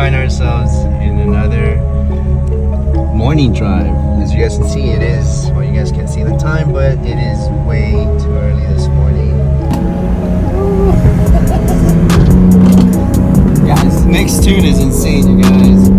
find ourselves in another morning drive. As you guys can see, it is, well, you guys can't see the time, but it is way too early this morning. Guys, the next tune is insane, you guys.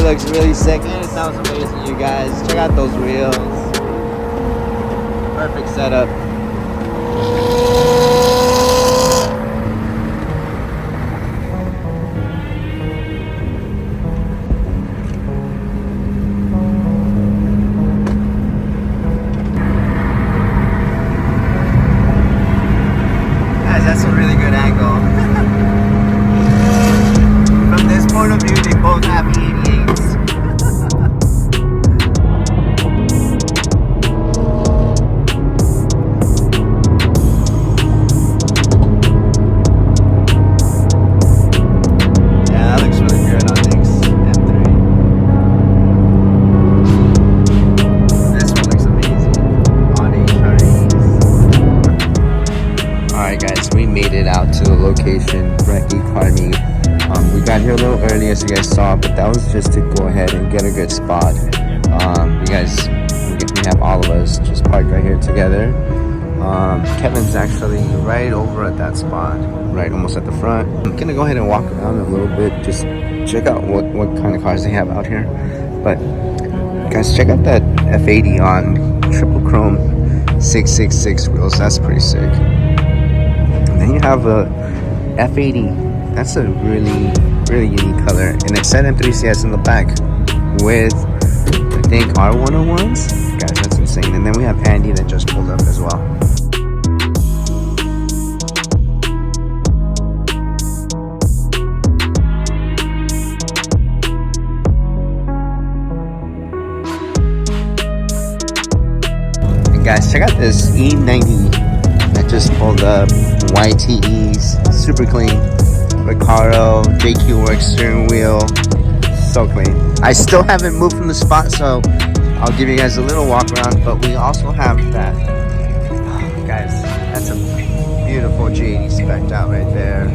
Looks really sick and it sounds amazing, you guys. Check out those wheels. Perfect setup. Guys, that's a really good angle. From this point of view, they both have 88s. Location, Brecky Carney. We got here a little early, as you guys saw, but that was just to go ahead and get a good spot. You guys, we have all of us just parked right here together. Kevin's actually right over at that spot, right almost at the front. I'm gonna go ahead and walk around a little bit, just check out what kind of cars they have out here. But guys, check out that F80 on triple chrome 666 wheels. That's pretty sick. And then you have a F80. That's a really unique color, and it said M3CS in the back with, I think, R101s. Guys, that's insane. And then we have Andy that just pulled up as well. And guys, check out this E90 that just pulled up. YTEs, super clean. Recaro, JQ Works steering wheel, so clean. I still haven't moved from the spot, so I'll give you guys a little walk around. But we also have that, guys, that's a beautiful G80 spec'd out right there.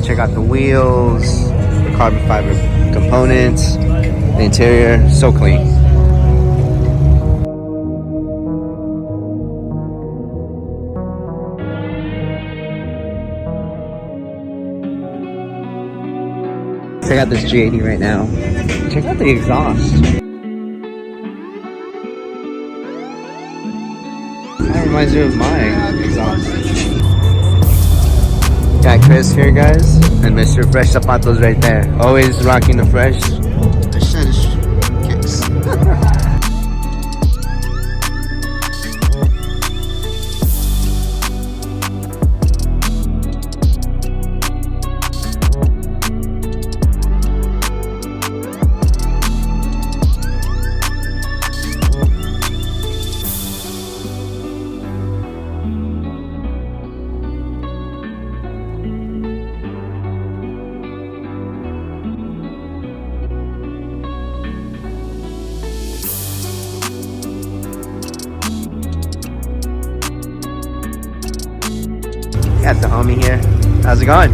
Check out the wheels. carbon fiber components. The interior, so clean. Check out this G80 right now. Check out the exhaust. That reminds me of my exhaust. Got Chris here, guys, and Mr. Fresh Zapatos right there. Always rocking the fresh. The shit is kicks. Got the homie here. How's it going?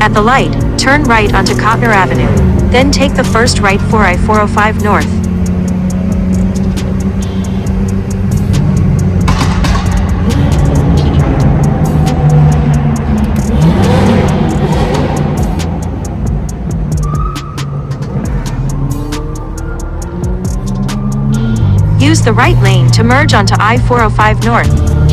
At the light, turn right onto Cotner Avenue. Then take the first right for I-405 North. Use the right lane to merge onto I-405 North.